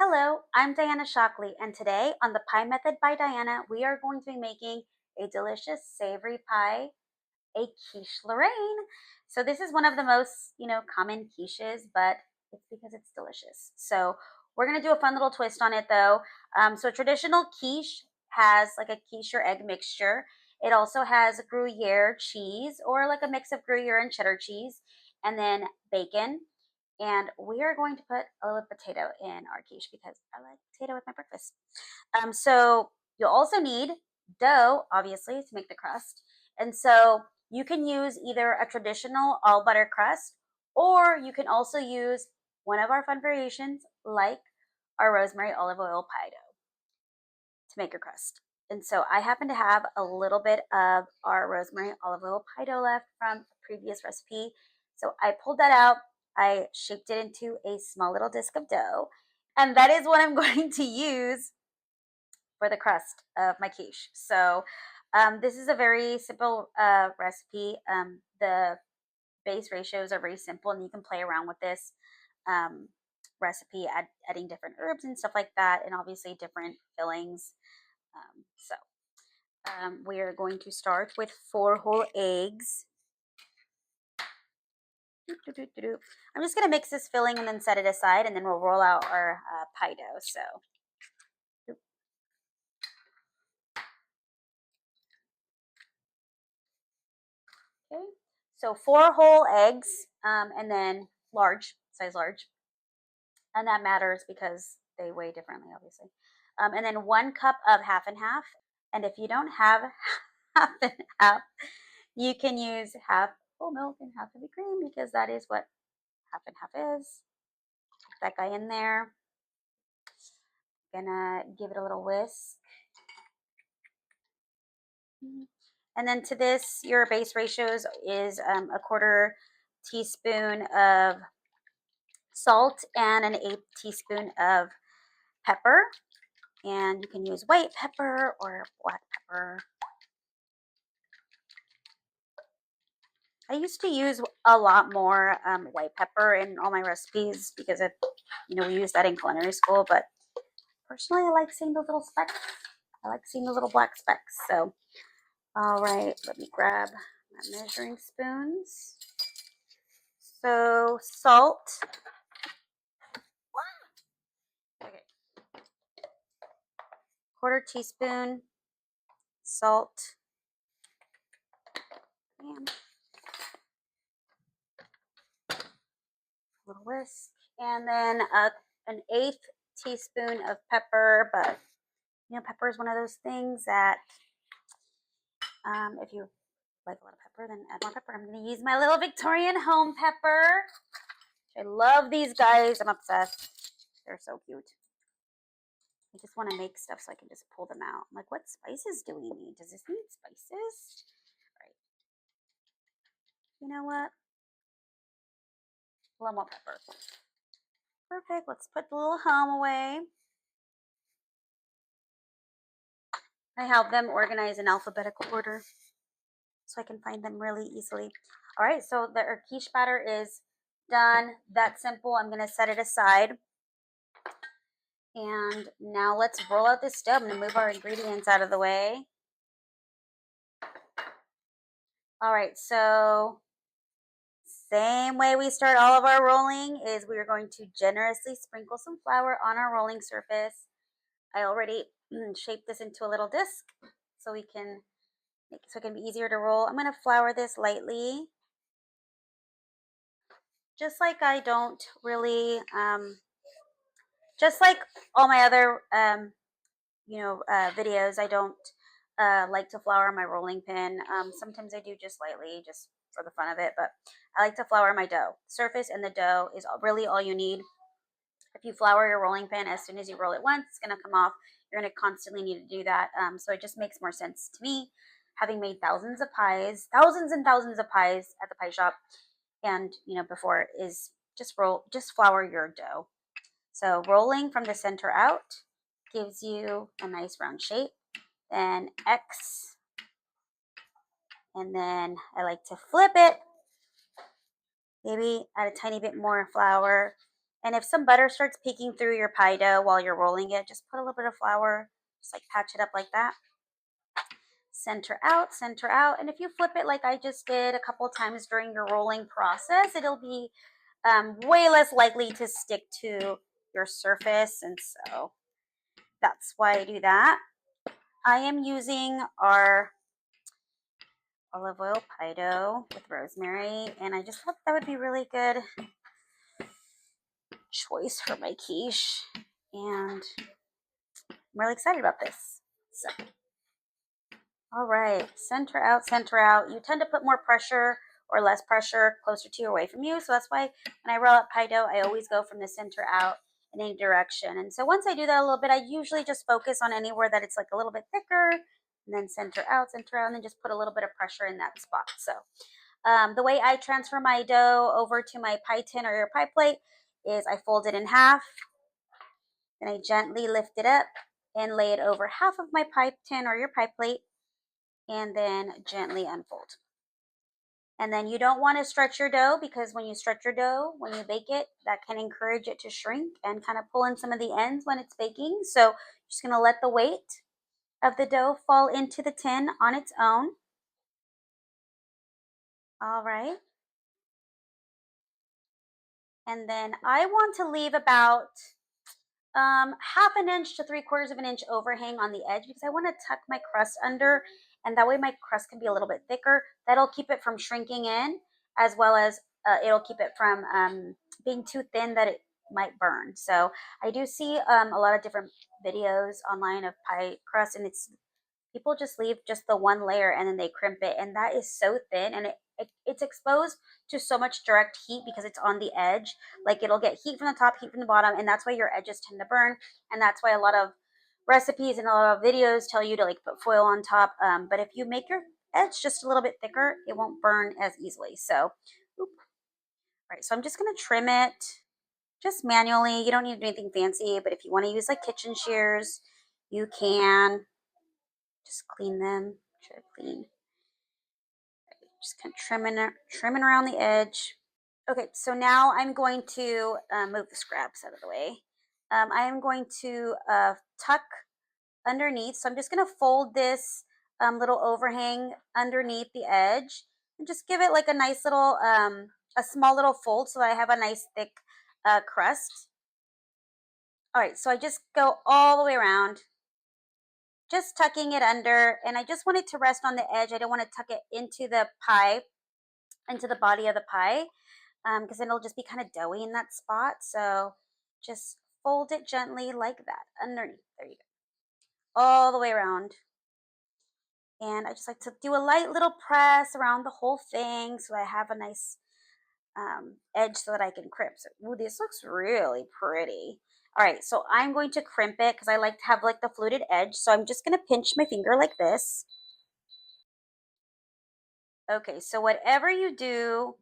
Hello, I'm Diana Shockley, and today on the Pie Method by Diana, we are going to be making a delicious savory pie, a quiche Lorraine. So this is one of the most, common quiches, but it's because it's delicious. So we're gonna do a fun little twist on it though. So a traditional quiche has like a quiche or egg mixture. It also has gruyere cheese or like a mix of gruyere and cheddar cheese, and then bacon. And we are going to put a little potato in our quiche because I like potato with my breakfast. So you'll also need dough, obviously, to make the crust. And so you can use either a traditional all butter crust, or you can also use one of our fun variations, like our rosemary olive oil pie dough, to make your crust. And so I happen to have a little bit of our rosemary olive oil pie dough left from a previous recipe. So I pulled that out. I shaped it into a small little disc of dough. And that is what I'm going to use for the crust of my quiche. So this is a very simple recipe. The base ratios are very simple, and you can play around with this um, recipe, adding different herbs and stuff like that, and obviously different fillings. We are going to start with 4 whole eggs. I'm just going to mix this filling and then set it aside, and then we'll roll out our pie dough. So, okay. So 4 whole eggs, and then size large. And that matters because they weigh differently, obviously. And then 1 cup of half and half. And if you don't have half and half, you can use half full milk and half heavy cream because that is what half and half is. Put that guy in there. Gonna give it a little whisk. And then to this, your base ratios is a 1/4 teaspoon of salt and an 1/8 teaspoon of pepper. And you can use white pepper or black pepper. I used to use a lot more white pepper in all my recipes because we use that in culinary school. But personally, I like seeing those little specks. I like seeing the little black specks. So, all right, let me grab my measuring spoons. So, salt. Okay. 1/4 teaspoon salt. And a little whisk. And then an 1/8 teaspoon of pepper. But, pepper is one of those things that if you like a lot of pepper, then add more pepper. I'm going to use my little Victorian home pepper. I love these guys. I'm obsessed. They're so cute. I just want to make stuff so I can just pull them out. I'm like, what spices do we need? Does this need spices? All right. You know what? A little more pepper. Perfect. Let's put the little home away. I have them organized in alphabetical order so I can find them really easily. All right, so the quiche batter is done. That's simple. I'm going to set it aside. And now let's roll out this dough. I'm going to move our ingredients out of the way. All right, so same way we start all of our rolling is we are going to generously sprinkle some flour on our rolling surface. I already shaped this into a little disc so it can be easier to roll. I'm going to flour this lightly. Just like I don't really, just like all my other, videos, I don't like to flour my rolling pin. Sometimes I do just lightly, just for the fun of it, but I like to flour my dough. Surface and the dough is really all you need. If you flour your rolling pin, as soon as you roll it once, it's going to come off. You're going to constantly need to do that. So it just makes more sense to me, having made thousands of pies, thousands and thousands of pies at the pie shop, and before, is just flour your dough. So rolling from the center out gives you a nice round shape. Then X, and then I like to flip it, maybe add a tiny bit more flour, And if some butter starts peeking through your pie dough while you're rolling it, just put a little bit of flour, just like patch it up like that. Center out. And if you flip it like I just did a couple times during your rolling process, it'll be way less likely to stick to your surface. And so that's why I do that. I am using our olive oil pie dough with rosemary, and I just thought that would be really good choice for my quiche. And I'm really excited about this. So, all right, center out. You tend to put more pressure or less pressure closer to you or away from you. So that's why when I roll out pie dough, I always go from the center out in any direction. And so once I do that a little bit, I usually just focus on anywhere that it's like a little bit thicker, and then center out, and then just put a little bit of pressure in that spot. So the way I transfer my dough over to my pie tin or your pie plate is I fold it in half, then I gently lift it up and lay it over half of my pie tin or your pie plate, and then gently unfold. And then you don't want to stretch your dough, because when you stretch your dough, when you bake it, that can encourage it to shrink and kind of pull in some of the ends when it's baking. So you're just going to let the weight of the dough fall into the tin on its own. All right. And then I want to leave about half an inch to 3/4 of an inch overhang on the edge, because I want to tuck my crust under, and that way my crust can be a little bit thicker. That'll keep it from shrinking in, as well as it'll keep it from being too thin that it might burn. So I do see a lot of different videos online of pie crust, and it's people just leave just the one layer and then they crimp it, and that is so thin, and it's exposed to so much direct heat because it's on the edge. Like, it'll get heat from the top, heat from the bottom, and that's why your edges tend to burn. And that's why a lot of recipes and a lot of videos tell you to like put foil on top. But if you make your edge just a little bit thicker, it won't burn as easily. So all right, so I'm just going to trim it just manually. You don't need to do anything fancy, but if you want to use like kitchen shears, you can. Just clean them. Sure, clean. Just kind of trimming around the edge. Okay, so now I'm going to move the scraps out of the way. I am going to tuck underneath. So I'm just going to fold this little overhang underneath the edge, and just give it like a nice little, a small little fold, so that I have a nice thick crust. All right, so I just go all the way around, just tucking it under, and I just want it to rest on the edge. I don't want to tuck it into the pie, into the body of the pie, because then it'll just be kind of doughy in that spot. So just fold it gently like that underneath. There you go. All the way around. And I just like to do a light little press around the whole thing, so I have a nice edge so that I can crimp. So, ooh, this looks really pretty. All right, so I'm going to crimp it because I like to have like the fluted edge. So I'm just going to pinch my finger like this. Okay, so whatever you do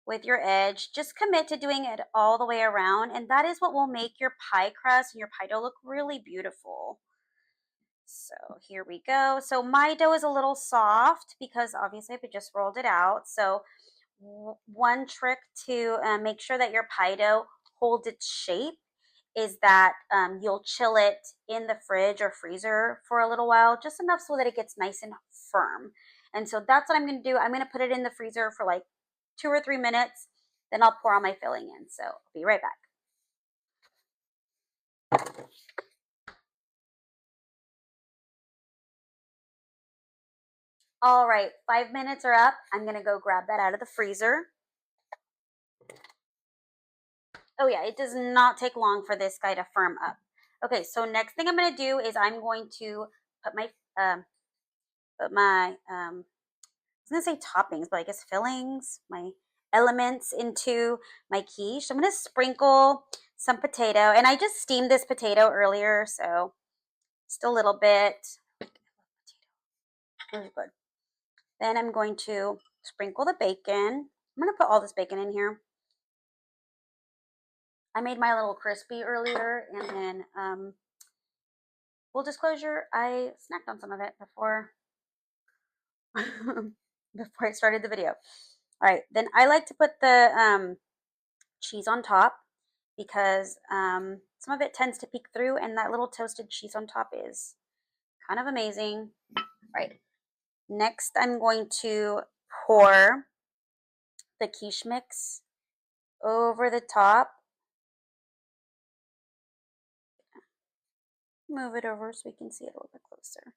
with your edge, just commit to doing it all the way around, and that is what will make your pie crust and your pie dough look really beautiful. So here we go. So my dough is a little soft because obviously I just rolled it out. So one trick to make sure that your pie dough holds its shape is that you'll chill it in the fridge or freezer for a little while, just enough so that it gets nice and firm. And so that's what I'm going to do. I'm going to put it in the freezer for like 2 or 3 minutes. Then I'll pour all my filling in. So I'll be right back. All right, 5 minutes are up. I'm going to go grab that out of the freezer. Oh yeah, it does not take long for this guy to firm up. Okay, so next thing I'm going to do is I'm going to put my I was going to say toppings, but I guess fillings, my elements into my quiche. So I'm going to sprinkle some potato, and I just steamed this potato earlier, so just a little bit. Really good. Then I'm going to sprinkle the bacon. I'm going to put all this bacon in here. I made my little crispy earlier, and then full disclosure, I snacked on some of it before before I started the video. All right, then I like to put the cheese on top, because some of it tends to peek through, and that little toasted cheese on top is kind of amazing. Right. Next, I'm going to pour the quiche mix over the top. Move it over so we can see it a little bit closer.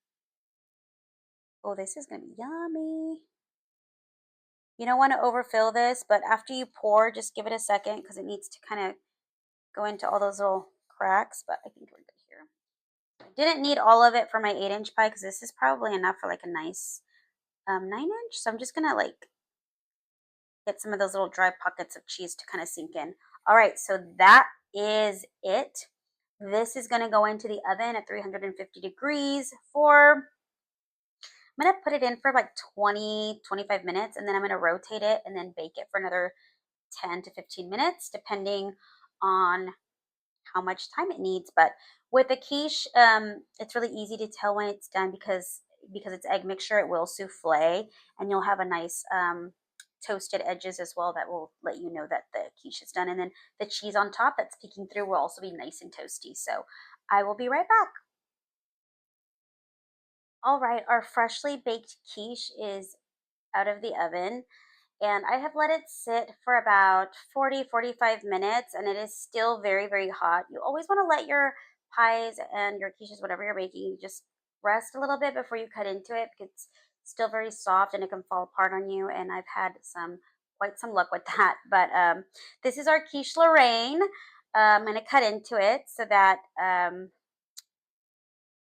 Oh, this is going to be yummy. You don't want to overfill this, but after you pour, just give it a second because it needs to kind of go into all those little cracks, but I think we're good here. I didn't need all of it for my 8-inch pie because this is probably enough for like a nice 9-inch. So I'm just going to like get some of those little dry pockets of cheese to kind of sink in. All right, so that is it. This is going to go into the oven at 350 degrees for, I'm going to put it in for like 20-25 minutes, and then I'm going to rotate it and then bake it for another 10 to 15 minutes, depending on how much time it needs. But with the quiche, it's really easy to tell when it's done because it's egg mixture, it will souffle, and you'll have a nice toasted edges as well that will let you know that the quiche is done. And then the cheese on top that's peeking through will also be nice and toasty. So I will be right back. All right, our freshly baked quiche is out of the oven, and I have let it sit for about 40-45 minutes, and it is still very, very hot. You always want to let your pies and your quiches, whatever you're making, just rest a little bit before you cut into it because it's still very soft and it can fall apart on you. And I've had quite some luck with that. But this is our quiche Lorraine. I'm going to cut into it so that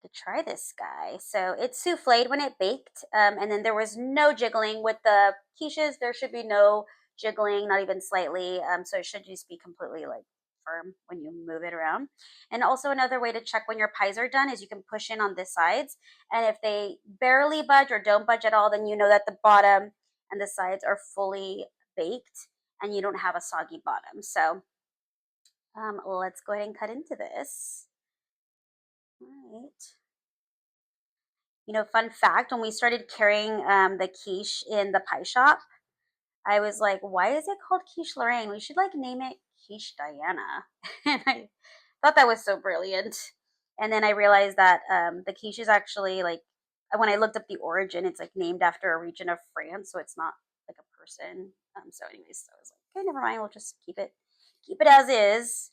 to try this guy. So it's souffled when it baked, and then there was no jiggling with the quiches. There should be no jiggling, not even slightly. So it should just be completely like firm when you move it around. And also another way to check when your pies are done is you can push in on the sides, and if they barely budge or don't budge at all, then you know that the bottom and the sides are fully baked, and you don't have a soggy bottom. So let's go ahead and cut into this. All right. Fun fact, when we started carrying the quiche in the pie shop, I was like, why is it called Quiche Lorraine? We should like name it Quiche Diana. And I thought that was so brilliant. And then I realized that the quiche is actually like, when I looked up the origin, it's like named after a region of France. So it's not like a person. So anyways, so I was like, okay, never mind. We'll just keep it as is.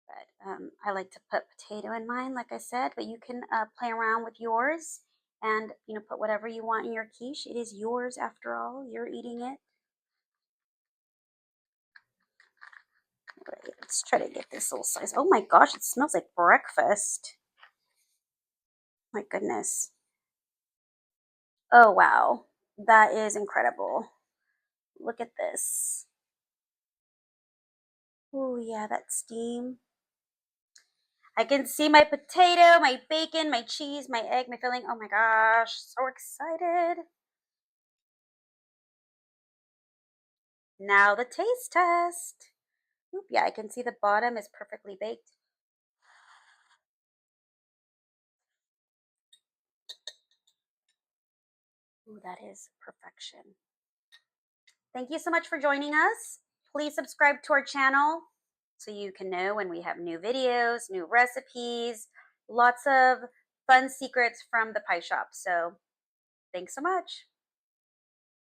But I like to put potato in mine, like I said, but you can play around with yours and, put whatever you want in your quiche. It is yours after all. You're eating it. All right, let's try to get this little size. Oh my gosh, it smells like breakfast. My goodness. Oh, wow. That is incredible. Look at this. Oh, yeah, that steam. I can see my potato, my bacon, my cheese, my egg, my filling. Oh my gosh, so excited. Now the taste test. Oop, yeah, I can see the bottom is perfectly baked. Ooh, that is perfection. Thank you so much for joining us. Please subscribe to our channel so you can know when we have new videos, new recipes, lots of fun secrets from the pie shop. So thanks so much.